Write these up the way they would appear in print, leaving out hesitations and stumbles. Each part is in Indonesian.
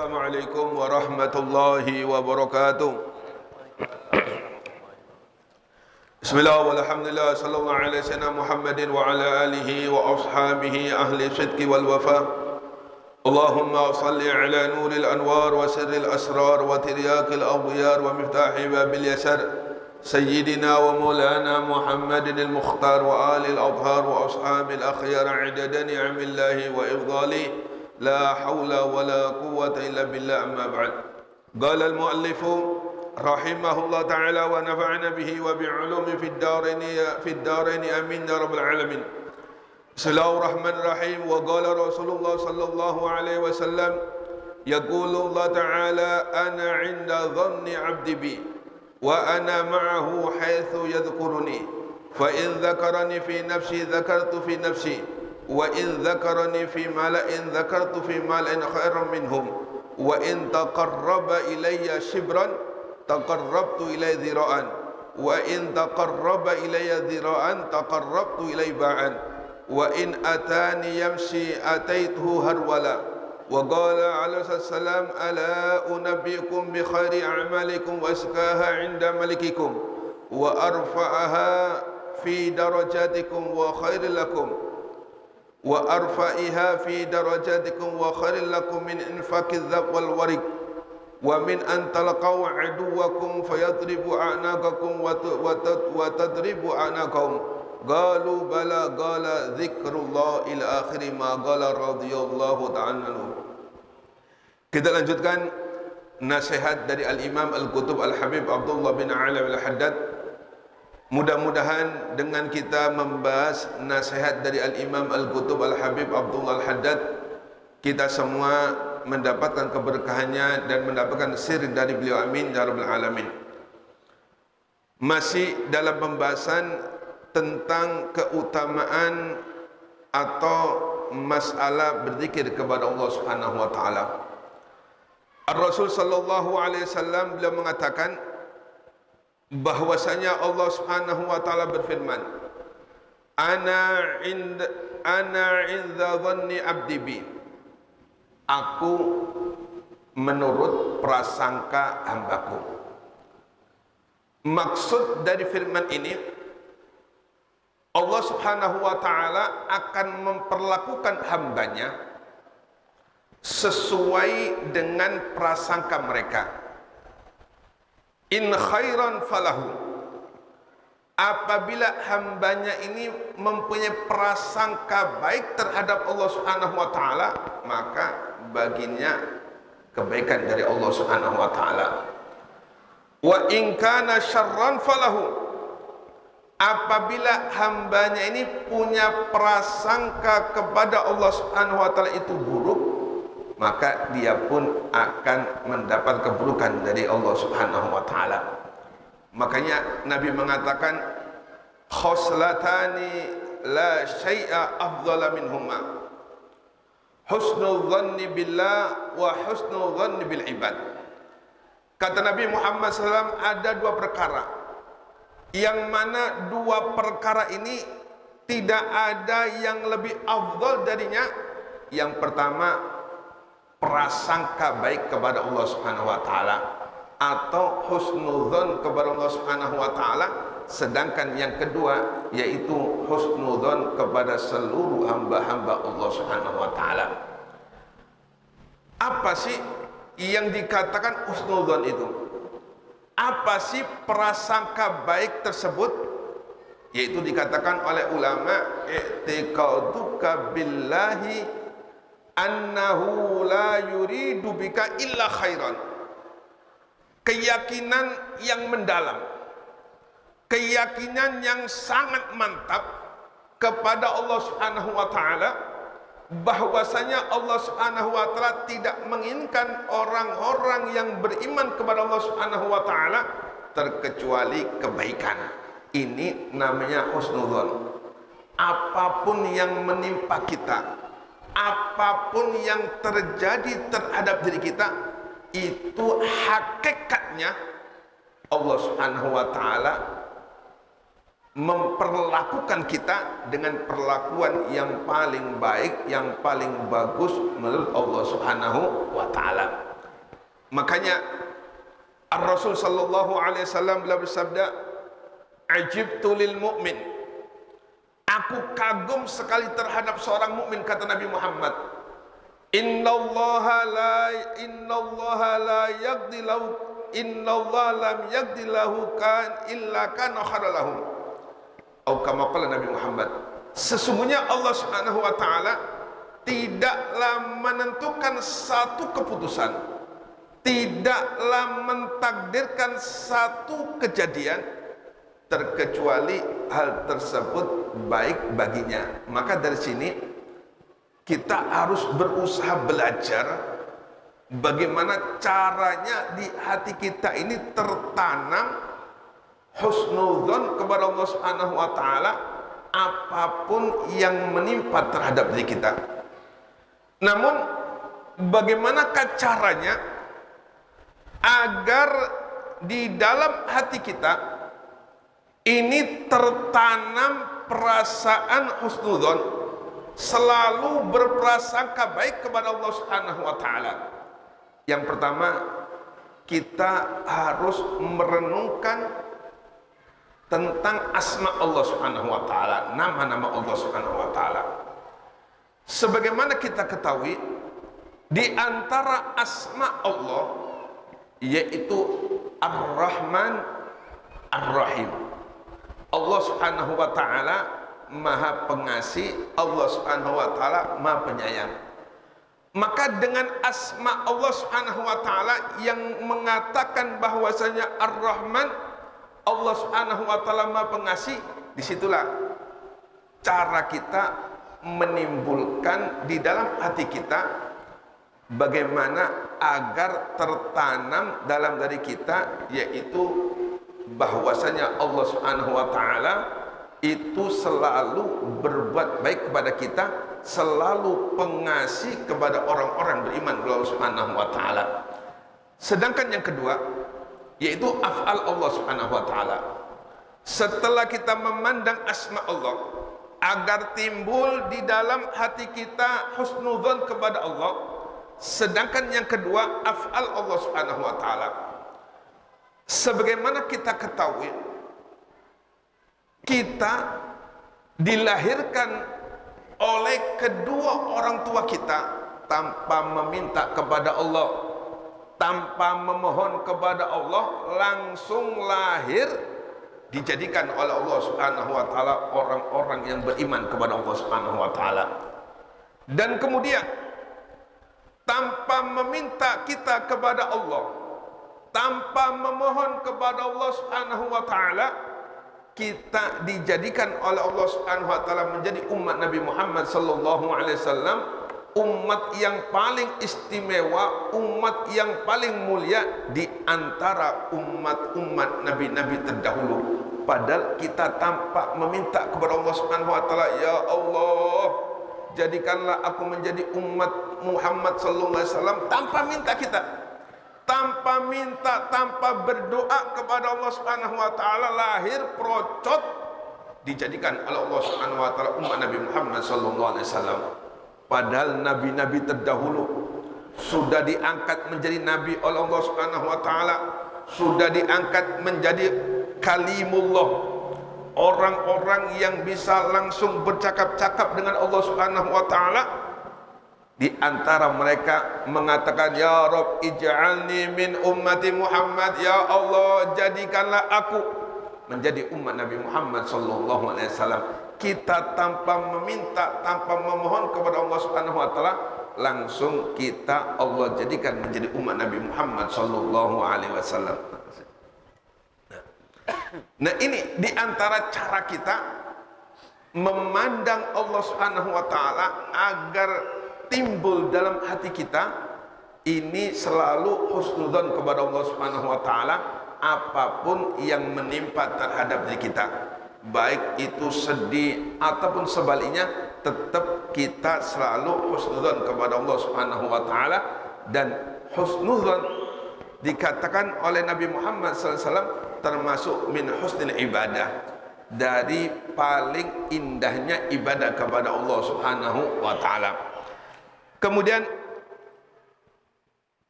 Assalamualaikum warahmatullahi wabarakatuh. Bismillah walhamdulillah sallallahu alaihi wasallam Muhammadin wa ala alihi wa ashabihi ahli sidqi wal wafa. Allahumma salli ala nuril anwar wa sirril asrar wa tiryakil awdiyar wa miftahi babil yasar Sayyidina wa maulana Muhammadin al-mukhtar wa alil adhar wa ashabil akhyar adada ni'amillahi wa ifdali لا حول ولا قوة إلا بالله أما بعد. قال المؤلف رحمه الله تعالى ونفعنا به وبعلوم في الدارين آمين يا رب العالمين. بسم الله الرحمن الرحيم. وقال رسول الله صلى الله عليه وسلم يقول الله تعالى أنا عند ظن عبدي بي وأنا معه حيث يذكرني فإن ذكرني في نفسي ذكرت في نفسي وإن ذكرني في ملأ ذكرت في ملأ خيرا منهم وإن تقرب إلي شبرا تقربت إليه ذراعا وإن تقرب إلي ذراعا تقربت إليه باعا وإن أتاني يمشي أتيته هرولا. وقال عليه الصلاة والسلام ألا أنبئكم بخير أعمالكم وأزكاها عند ملككم وأرفعها في درجاتكم وخير لكم وأرفعها في درجاتكم وخير لكم من إنفاق الذهب والورق ومن أن تلقوا عدوكم فيضرب أعناقكم وتضرب أعناقهم. قالوا بلى قال ذكر الله إلى آخر ما قال رضي الله تعالى عنه. Kita lanjutkan nasihat dari Al-Imam Al-Qutub Al-Habib Abdullah bin Ali Al-Haddad. Mudah-mudahan dengan kita membahas nasihat dari Al-Imam Al-Qutub Al-Habib Abdullah Al-Haddad, kita semua mendapatkan keberkahannya dan mendapatkan sir dari beliau, amin ya rabbal alamin. Masih dalam pembahasan tentang keutamaan atau masalah berzikir kepada Allah Subhanahu wa taala. Ar-Rasul sallallahu alaihi wasallam beliau mengatakan bahwasanya Allah Subhanahu wa taala berfirman, Ana inda dhanni abdi bi. Aku menurut prasangka hambaku. Maksud dari firman ini, Allah Subhanahu wa taala akan memperlakukan hambanya sesuai dengan prasangka mereka. In khairan falahu. Apabila hambanya ini mempunyai prasangka baik terhadap Allah Subhanahu wa taala, maka baginya kebaikan dari Allah Subhanahu wa taala. Wa in kana syarran falahu. Apabila hambanya ini punya prasangka kepada Allah Subhanahu wa taala itu buruk, maka dia pun akan mendapat keburukan dari Allah Subhanahu wa taala. Makanya Nabi mengatakan khoslatani la syai'a afdhala minhuma. Husnul dhanni billah wa husnul dhanni bil ibad. Kata Nabi Muhammad SAW, ada dua perkara yang mana dua perkara ini tidak ada yang lebih afdal darinya. Yang pertama, prasangka baik kepada Allah Subhanahu wa taala atau husnudzon kepada Allah Subhanahu wa taala, sedangkan yang kedua yaitu husnudzon kepada seluruh hamba-hamba Allah Subhanahu wa taala. Apa sih yang dikatakan husnudzon itu? Apa sih prasangka baik tersebut? Yaitu dikatakan oleh ulama i'tiqaduka billahi annahu la yuridu bika illa khairan. Keyakinan yang mendalam, keyakinan yang sangat mantap kepada Allah Subhanahu wa taala, bahwasanya Allah Subhanahu wa taala tidak menginginkan orang-orang yang beriman kepada Allah Subhanahu wa taala terkecuali kebaikan. Ini namanya husnudzon. Apapun yang menimpa kita, apapun yang terjadi terhadap diri kita, itu hakikatnya Allah Subhanahu wa taala memperlakukan kita dengan perlakuan yang paling baik, yang paling bagus menurut Allah Subhanahu wa taala. Makanya Ar-Rasul sallallahu alaihi wasallam beliau bersabda, "Ajibtu lil mu'min." Aku kagum sekali terhadap seorang mukmin, kata Nabi Muhammad. Innallaha la yaqdi lahu, innallaha lam yaqdi lahu kan illa kana khairan. Atau kama qala Nabi Muhammad. Sesungguhnya Allah Subhanahu wa taala tidaklah menentukan satu keputusan, tidaklah mentakdirkan satu kejadian terkecuali hal tersebut baik baginya. Maka dari sini kita harus berusaha belajar bagaimana caranya di hati kita ini tertanam husnudzon kepada Allah Subhanahu wa taala apapun yang menimpa terhadap diri kita. Namun bagaimanakah caranya agar di dalam hati kita ini tertanam perasaan husnudzon, selalu berprasangka baik kepada Allah Subhanahu wa taala? Yang pertama, kita harus merenungkan tentang asma Allah Subhanahu wa taala, nama-nama Allah Subhanahu wa taala. Sebagaimana kita ketahui, di antara asma Allah yaitu Ar-Rahman Ar-Rahim. Allah Subhanahu wa taala Maha Pengasih, Allah Subhanahu wa taala Maha Penyayang. Maka dengan asma Allah Subhanahu wa taala yang mengatakan bahwasanya Ar-Rahman, Allah Subhanahu wa taala Maha Pengasih, disitulah cara kita menimbulkan di dalam hati kita bagaimana agar tertanam dalam diri kita, yaitu bahwasanya Allah Subhanahu wa taala itu selalu berbuat baik kepada kita, selalu pengasih kepada orang-orang beriman kepada Allah Subhanahu wa taala. Sedangkan yang kedua yaitu af'al Allah Subhanahu wa taala. Setelah kita memandang asma Allah, agar timbul di dalam hati kita husnudzon kepada Allah. Sedangkan yang kedua af'al Allah Subhanahu wa taala. Sebagaimana kita ketahui, kita dilahirkan oleh kedua orang tua kita tanpa meminta kepada Allah, tanpa memohon kepada Allah, langsung lahir dijadikan oleh Allah Subhanahu wa taala orang-orang yang beriman kepada Allah Subhanahu wa taala. Dan kemudian tanpa meminta kita kepada Allah, tanpa memohon kepada Allah Subhanahu wa taala, kita dijadikan oleh Allah Subhanahu wa taala menjadi umat Nabi Muhammad sallallahu alaihi wasallam, umat yang paling istimewa, umat yang paling mulia di antara umat-umat nabi-nabi terdahulu. Padahal kita tanpa meminta kepada Allah Subhanahu wa taala, ya Allah, jadikanlah aku menjadi umat Muhammad sallallahu alaihi wasallam, tanpa minta kita, tanpa minta, tanpa berdoa kepada Allah Subhanahu wa taala, lahir procot dijadikan oleh Allah Subhanahu wa taala umat Nabi Muhammad sallallahu alaihi wasallam. Padahal nabi-nabi terdahulu sudah diangkat menjadi nabi oleh Allah Subhanahu wa taala, sudah diangkat menjadi kalimullah, orang-orang yang bisa langsung bercakap-cakap dengan Allah Subhanahu wa taala. Di antara mereka mengatakan, ya Rabb ij'alni min ummati Muhammad, ya Allah jadikanlah aku menjadi umat Nabi Muhammad sallallahu alaihi wasallam. Kita tanpa meminta, tanpa memohon kepada Allah Subhanahu wa taala, langsung kita Allah jadikan menjadi umat Nabi Muhammad sallallahu alaihi wasallam. Nah, ini di antara cara kita memandang Allah Subhanahu wa taala agar timbul dalam hati kita ini selalu husnudzon kepada Allah Subhanahu wa taala apapun yang menimpa terhadap diri kita, baik itu sedih ataupun sebaliknya, tetap kita selalu husnudzon kepada Allah Subhanahu wa taala. Dan husnudzon dikatakan oleh Nabi Muhammad SAW termasuk min husnil ibadah, dari paling indahnya ibadah kepada Allah Subhanahu wa taala. Kemudian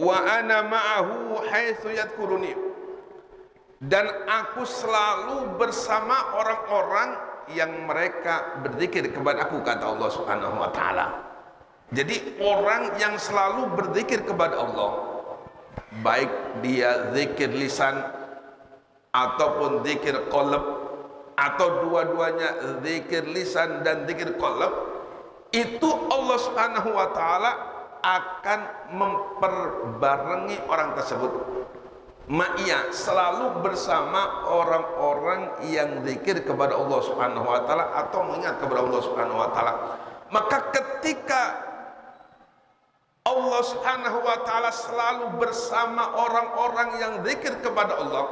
wa ana ma'ahu haitsu yadhkuruni, dan aku selalu bersama orang-orang yang mereka berzikir kepada aku, kata Allah Subhanahu wa taala. Jadi orang yang selalu berzikir kepada Allah, baik dia zikir lisan ataupun zikir qalb, atau dua-duanya zikir lisan dan zikir qalb, itu Allah Subhanahu wa taala akan memperbarengi orang tersebut. Ma'iyah, selalu bersama orang-orang yang zikir kepada Allah Subhanahu wa taala atau mengingat kepada Allah Subhanahu wa taala. Maka ketika Allah Subhanahu wa taala selalu bersama orang-orang yang zikir kepada Allah,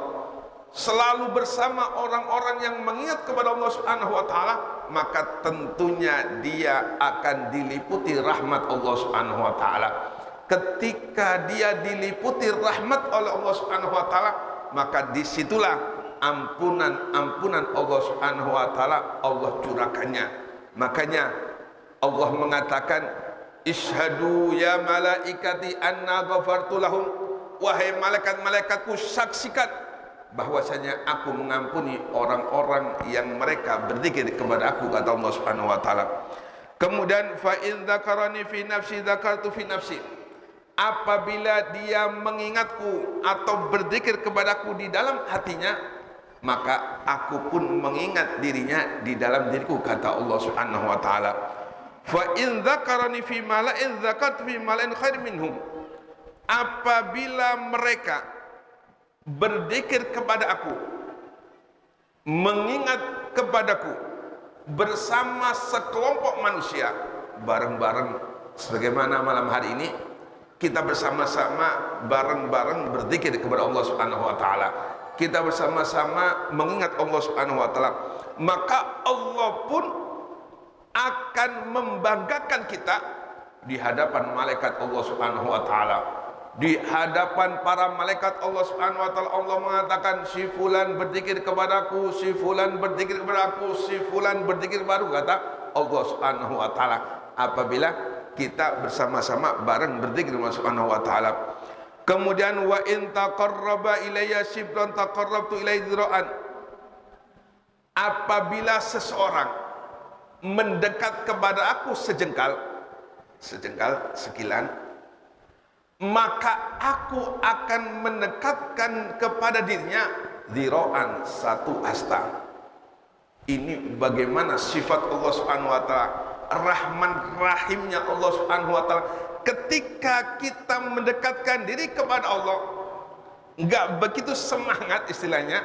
selalu bersama orang-orang yang mengingat kepada Allah Subhanahu wa taala, maka tentunya dia akan diliputi rahmat Allah Subhanahu wa taala. Ketika dia diliputi rahmat oleh Allah Subhanahu wa taala, maka disitulah ampunan Allah Subhanahu wa taala Allah curahkannya. Makanya Allah mengatakan, "Ishhadu ya malaikati anna ghafartu lahum." Wahai malaikat-malaikatku, saksikan bahwasanya aku mengampuni orang-orang yang mereka berzikir kepada aku, kata Allah Subhanahu wa taala. Kemudian fa in dzakarani fi nafsi dzakartu fi nafsi. Apabila dia mengingatku atau berzikir kepadaku di dalam hatinya, maka aku pun mengingat dirinya di dalam diriku, kata Allah Subhanahu wa taala. Fa in dzakarani fi mala'in dzakartu fi mala'in khair minhum. Apabila mereka berzikir kepada aku, mengingat kepadaku bersama sekelompok manusia, bareng-bareng sebagaimana malam hari ini kita bersama-sama bareng-bareng berzikir kepada Allah Subhanahu wa taala. Kita bersama-sama mengingat Allah Subhanahu wa taala, maka Allah pun akan membanggakan kita di hadapan malaikat Allah Subhanahu wa taala. Di hadapan para malaikat Allah Subhanahu wa taala, Allah mengatakan, si fulan berzikir kepadaku, si fulan berzikir kepadaku, si fulan berzikir baru, kata Allah Subhanahu wa taala. Apabila kita bersama-sama bareng berzikir Allah Subhanahu wa taala. Kemudian wa in taqarraba ilayya shibran taqarrabtu ilaihi dzira'an. Apabila seseorang mendekat kepada aku sejengkal, sekilan, maka aku akan mendekatkan kepada dirinya dzira'an, satu hasta. Ini bagaimana sifat Allah Subhanahu wa taala, rahman rahimnya Allah Subhanahu wa taala. Ketika kita mendekatkan diri kepada Allah, enggak begitu semangat istilahnya,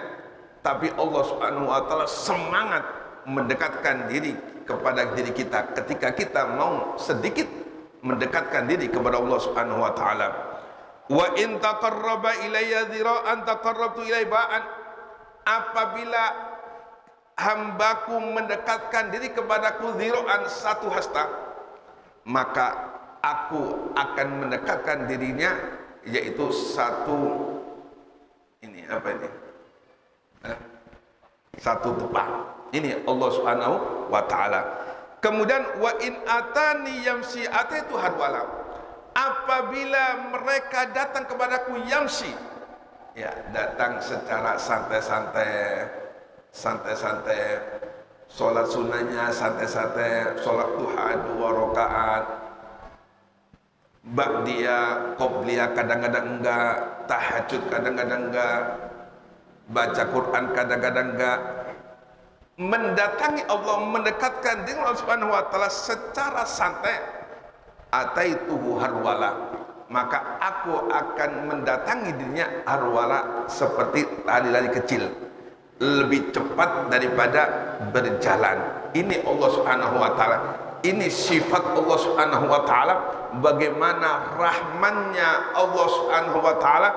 tapi Allah Subhanahu wa taala semangat mendekatkan diri kepada diri kita ketika kita mau sedikit mendekatkan diri kepada Allah Subhanahu wa taala. Wa in taqarraba ilayya dzira'an taqarrabtu ilaihi ba'an. Apabila hambaku mendekatkan diri kepadaku dzira'an, satu hasta, maka aku akan mendekatkan dirinya, yaitu satu, ini apa ini? Satu tepat. Ini Allah Subhanahu wa taala. Kemudian wa in atani yamsi ataitu harwala. Apabila mereka datang kepadaku yamsi, ya datang secara santai-santai, sholat sunnahnya santai-santai, sholat duha 2 rakaat, ba'diyah, qobliyah kadang-kadang enggak, tahajud kadang-kadang enggak, baca Quran kadang-kadang enggak, mendatangi Allah, mendekatkan diri Allah Subhanahu wa taala secara santai, ataituhu harwala, maka aku akan mendatangi dirinya harwala, seperti lari-lari kecil, lebih cepat daripada berjalan. Ini Allah Subhanahu wa taala. Ini sifat Allah Subhanahu wa taala, bagaimana rahmannya Allah Subhanahu wa taala,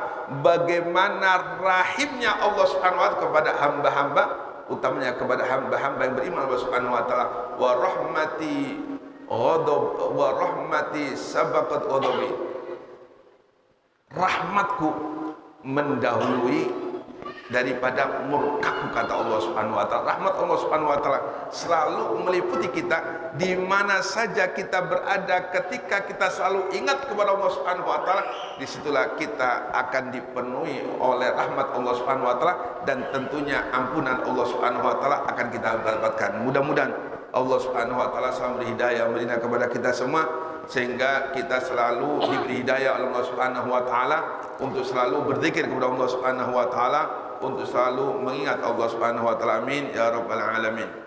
bagaimana rahimnya Allah Subhanahu wa taala kepada hamba-hamba, utamanya kepada hamba-hamba yang beriman Allah Subhanahu wa taala. Wa rahmati sabaqat ghadabi. Rahmatku mendahului daripada murkaku, kata Allah Subhanahu wa taala. Rahmat Allah Subhanahu wa taala selalu meliputi kita di mana saja kita berada. Ketika kita selalu ingat kepada Allah Subhanahu wa taala, disitulah kita akan dipenuhi oleh rahmat Allah Subhanahu wa taala, dan tentunya ampunan Allah Subhanahu wa taala akan kita dapatkan. Mudah-mudahan Allah Subhanahu wa taala selalu beri hidayah kepada kita semua, sehingga kita selalu diberi hidayah oleh Allah Subhanahu wa taala untuk selalu berzikir kepada Allah Subhanahu wa taala, untuk selalu mengingat Allah Subhanahu wa taala. Amin ya rabbal alamin.